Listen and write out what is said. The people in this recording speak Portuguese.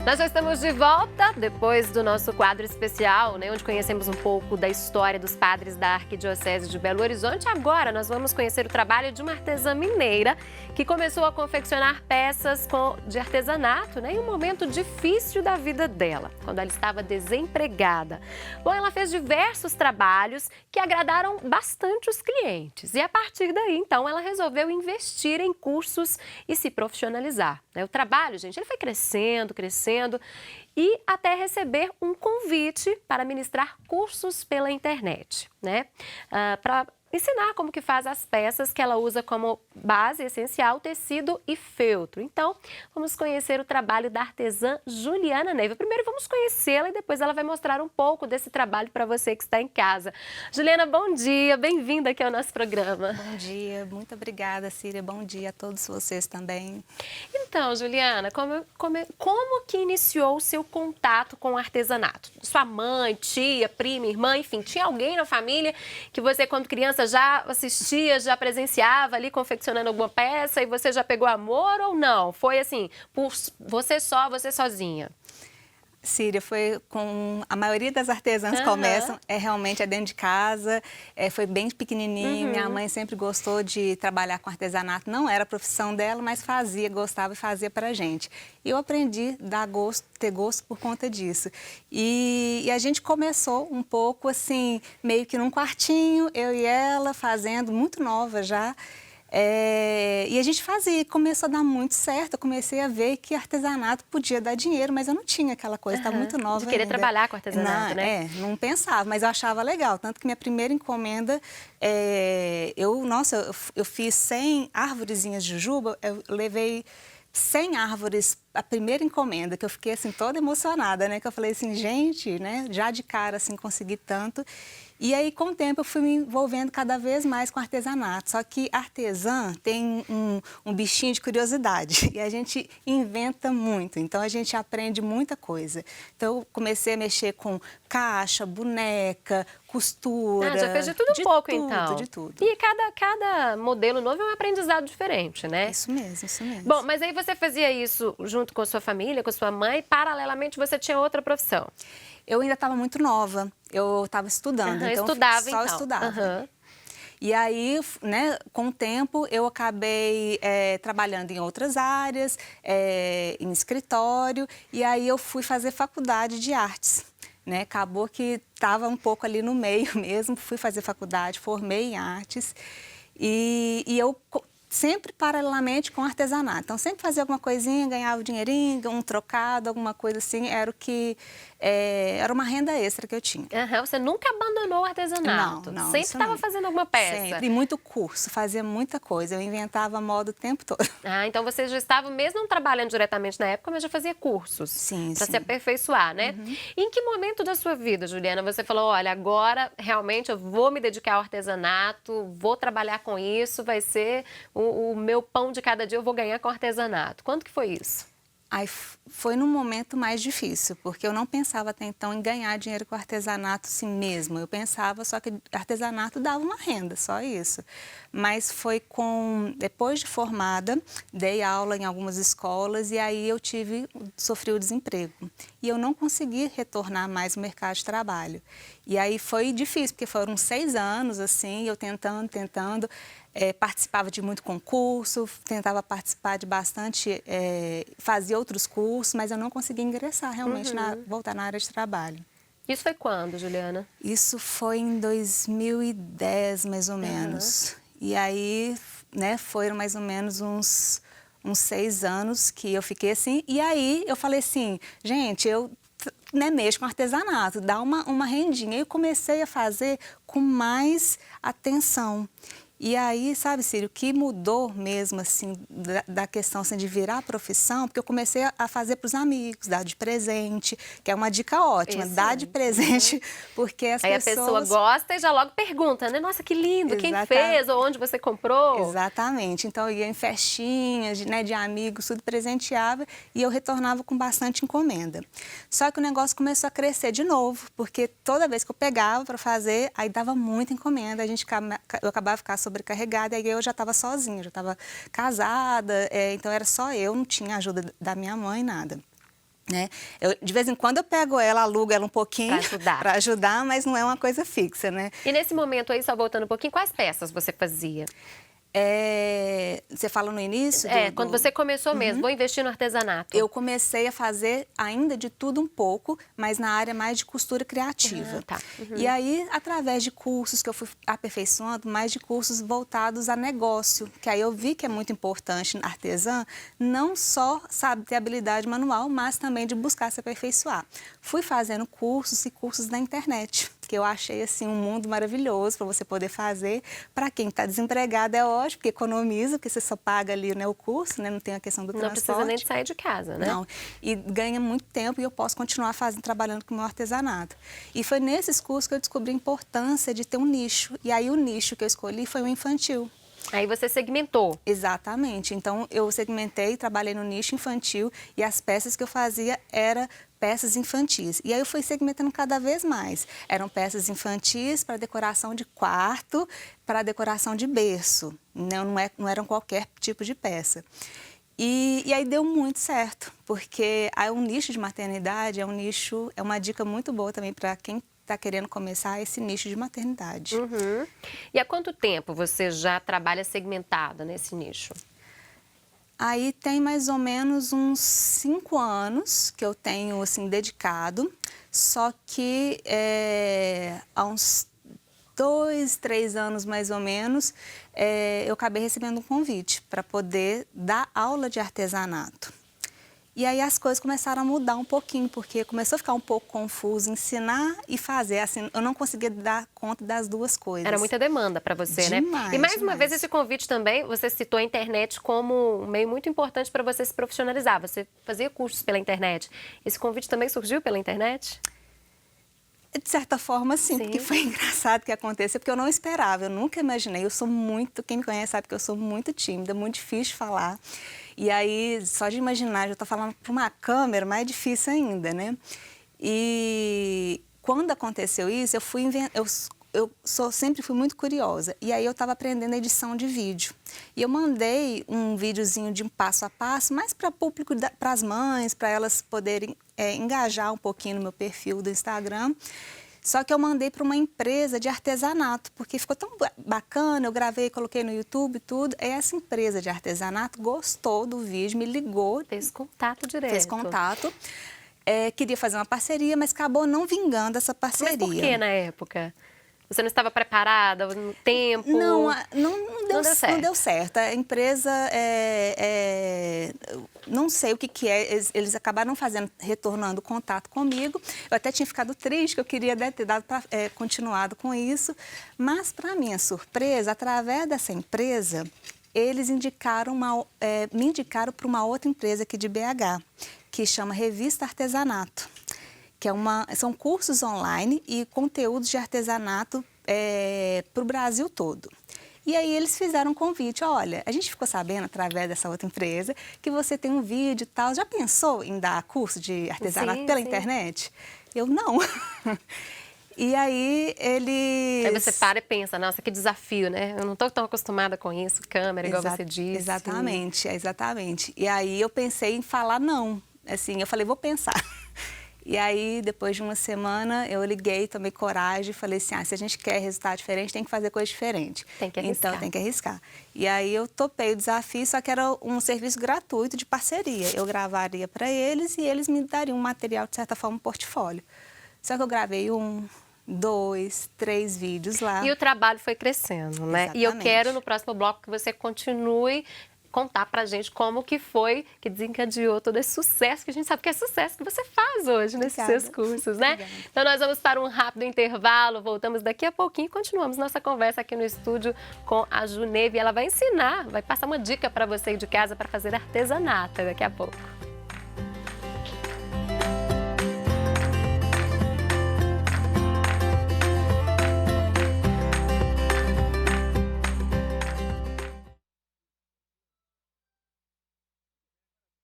Nós já estamos de volta depois do nosso quadro especial, né, onde conhecemos um pouco da história dos padres da Arquidiocese de Belo Horizonte. Agora nós vamos conhecer o trabalho de uma artesã mineira que começou a confeccionar peças de artesanato, né, em um momento difícil da vida dela, quando ela estava desempregada. Bom, ela fez diversos trabalhos que agradaram bastante os clientes e a partir daí, então, ela resolveu investir em cursos e se profissionalizar, né? O trabalho, gente, ele foi crescendo e até receber um convite para ministrar cursos pela internet, né? Para ensinar como que faz as peças que ela usa como base essencial, tecido e feltro. Então, vamos conhecer o trabalho da artesã Juliana Neiva. Primeiro vamos conhecê-la e depois ela vai mostrar um pouco desse trabalho para você que está em casa. Juliana, bom dia, bem-vinda aqui ao nosso programa. Bom dia, muito obrigada, Síria. Bom dia a todos vocês também. Então, Juliana, como que iniciou o seu contato com o artesanato? Sua mãe, tia, prima, irmã, enfim, tinha alguém na família que você, quando criança, já assistia, já presenciava ali confeccionando alguma peça e você já pegou amor ou não? Foi assim, por você sozinha? Síria, foi com a maioria das artesãs começam, realmente dentro de casa, foi bem pequenininho, minha mãe sempre gostou de trabalhar com artesanato, não era a profissão dela, mas fazia, gostava e fazia pra gente. E eu aprendi a ter gosto por conta disso. E a gente começou um pouco assim, meio que num quartinho, eu e ela fazendo, muito nova já. E a gente fazia, começou a dar muito certo, eu comecei a ver que artesanato podia dar dinheiro, mas eu não tinha aquela coisa, estava muito nova de querer ainda. trabalhar com artesanato, né? Não pensava, mas eu achava legal, tanto que minha primeira encomenda, eu fiz 100 arvorezinhas de jujuba, eu levei 100 árvores, a primeira encomenda, que eu fiquei assim toda emocionada, né? Que eu falei assim, gente, né? Já de cara assim consegui tanto. E aí com o tempo eu fui me envolvendo cada vez mais com artesanato. Só que artesã tem um bichinho de curiosidade e a gente inventa muito. Então a gente aprende muita coisa. Então eu comecei a mexer com caixa, boneca, costura. Já fez de tudo um pouco, então. De tudo. E cada modelo novo é um aprendizado diferente, né? Isso mesmo, isso mesmo. Bom, mas aí você fazia isso junto com a sua família, com a sua mãe, paralelamente você tinha outra profissão? Eu ainda estava muito nova, eu estava estudando, então só estudava. E aí, né, com o tempo, eu acabei trabalhando em outras áreas, em escritório, e aí eu fui fazer faculdade de artes. Né? Acabou que estava um pouco ali no meio mesmo, fui fazer faculdade, formei em artes, e eu sempre paralelamente com artesanato. Então, sempre fazia alguma coisinha, ganhava um dinheirinho, um trocado, alguma coisa assim, era o que... era uma renda extra que eu tinha. Você nunca abandonou o artesanato? Não, sempre estava fazendo alguma peça? Sempre, e muito curso, fazia muita coisa, eu inventava moda o tempo todo. Então você já estava, mesmo não trabalhando diretamente na época, mas já fazia cursos? Sim, para se aperfeiçoar, né? E em que momento da sua vida, Juliana, você falou, olha, agora realmente eu vou me dedicar ao artesanato, vou trabalhar com isso, vai ser o meu pão de cada dia, eu vou ganhar com artesanato. Quando que foi isso? Aí foi num momento mais difícil, porque eu não pensava até então em ganhar dinheiro com artesanato assim mesmo. Eu pensava só que artesanato dava uma renda, só isso. Mas foi depois de formada, dei aula em algumas escolas e aí eu sofri o desemprego. E eu não consegui retornar mais no mercado de trabalho. E aí foi difícil, porque foram 6 anos assim, eu tentando. Participava de muito concurso, tentava participar de bastante, fazia outros cursos, mas eu não conseguia ingressar realmente, voltar na área de trabalho. Isso foi quando, Juliana? Isso foi em 2010, mais ou menos. E aí, né, foram mais ou menos uns 6 anos que eu fiquei assim. E aí eu falei assim, gente, eu mexo com artesanato, dá uma rendinha. E eu comecei a fazer com mais atenção. E aí, sabe, Sírio, o que mudou mesmo, assim, da questão assim, de virar a profissão, porque eu comecei a fazer para os amigos, dar de presente, que é uma dica ótima, dar de presente, porque as pessoas... Aí a pessoa gosta e já logo pergunta, né? Nossa, que lindo, quem fez ou onde você comprou? Exatamente. Então, eu ia em festinhas, né, de amigos, tudo presenteava e eu retornava com bastante encomenda. Só que o negócio começou a crescer de novo, porque toda vez que eu pegava para fazer, aí dava muita encomenda, eu acabava ficando sobrecarregada, e aí eu já estava sozinha, já estava casada, então era só eu, não tinha ajuda da minha mãe, nada. né? De vez em quando eu pego ela, alugo ela um pouquinho para ajudar, mas não é uma coisa fixa, né? E nesse momento aí, só voltando um pouquinho, quais peças você fazia? Você fala no início? Quando você começou mesmo, vou investir no artesanato. Eu comecei a fazer ainda de tudo um pouco, mas na área mais de costura criativa. E aí, através de cursos que eu fui aperfeiçoando, mais de cursos voltados a negócio, que aí eu vi que é muito importante na artesã, não só sabe ter habilidade manual, mas também de buscar se aperfeiçoar. Fui fazendo cursos e cursos na internet, que eu achei assim um mundo maravilhoso para você poder fazer. Para quem está desempregado é ótimo, porque economiza, porque você só paga ali, né, o curso, né, não tem a questão do transporte. Não precisa nem de sair de casa, né? Não, e ganha muito tempo e eu posso continuar trabalhando com o meu artesanato. E foi nesses cursos que eu descobri a importância de ter um nicho. E aí o nicho que eu escolhi foi o infantil. Aí você segmentou. Exatamente. Então, eu segmentei, trabalhei no nicho infantil e as peças que eu fazia eram peças infantis. E aí eu fui segmentando cada vez mais. Eram peças infantis para decoração de quarto, para decoração de berço. Não eram qualquer tipo de peça. E aí deu muito certo, porque aí um nicho de maternidade é uma dica muito boa também para quem está querendo começar esse nicho de maternidade. E há quanto tempo você já trabalha segmentada nesse nicho? Aí tem mais ou menos uns 5 anos que eu tenho assim dedicado, só que há uns 2, 3 anos mais ou menos, eu acabei recebendo um convite para poder dar aula de artesanato. E aí as coisas começaram a mudar um pouquinho, porque começou a ficar um pouco confuso ensinar e fazer. Assim, eu não conseguia dar conta das duas coisas. Era muita demanda para você, demais, né? E mais uma vez esse convite também, você citou a internet como um meio muito importante para você se profissionalizar. Você fazia cursos pela internet. Esse convite também surgiu pela internet? De certa forma, sim, porque foi engraçado que aconteceu, porque eu não esperava, eu nunca imaginei. Quem me conhece sabe que eu sou muito tímida, muito difícil de falar. E aí, só de imaginar, já estou falando para uma câmera, mais difícil ainda, né? E quando aconteceu isso, eu sempre fui muito curiosa. E aí eu estava aprendendo edição de vídeo. E eu mandei um videozinho de um passo a passo, mais para público, para as mães, para elas poderem engajar um pouquinho no meu perfil do Instagram. Só que eu mandei para uma empresa de artesanato, porque ficou tão bacana, eu gravei, coloquei no YouTube e tudo. E essa empresa de artesanato gostou do vídeo, me ligou. Fez contato direto. Fez contato. Queria fazer uma parceria, mas acabou não vingando essa parceria. Mas por que na época? Você não estava preparada no tempo? Não deu certo. A empresa, não sei o que é, eles acabaram retornando contato comigo. Eu até tinha ficado triste, que eu queria ter continuado com isso. Mas, para minha surpresa, através dessa empresa, eles me indicaram para uma outra empresa aqui de BH, que chama Revista Artesanato. Que são cursos online e conteúdos de artesanato para o Brasil todo. E aí eles fizeram um convite, olha, a gente ficou sabendo através dessa outra empresa que você tem um vídeo e tal, já pensou em dar curso de artesanato pela internet? Eu, não. E aí eles... Aí você para e pensa, nossa, que desafio, né? Eu não estou tão acostumada com isso, câmera, igual você disse. Exatamente. E aí eu pensei em falar não. Assim, eu falei, vou pensar. E aí, depois de uma semana, eu liguei, tomei coragem e falei assim, se a gente quer resultado diferente, tem que fazer coisa diferente. Tem que arriscar. Então, tem que arriscar. E aí, eu topei o desafio, só que era um serviço gratuito de parceria. Eu gravaria para eles e eles me dariam um material, de certa forma, um portfólio. Só que eu gravei 1, 2, 3 vídeos lá. E o trabalho foi crescendo, né? Exatamente. E eu quero, no próximo bloco, que você continue contar pra gente como que foi que desencadeou todo esse sucesso, que a gente sabe que é sucesso que você faz hoje nesses seus cursos, né? Obrigada. Então nós vamos para um rápido intervalo, voltamos daqui a pouquinho e continuamos nossa conversa aqui no estúdio com a Juneve. Ela vai ensinar, vai passar uma dica para você de casa para fazer artesanato daqui a pouco.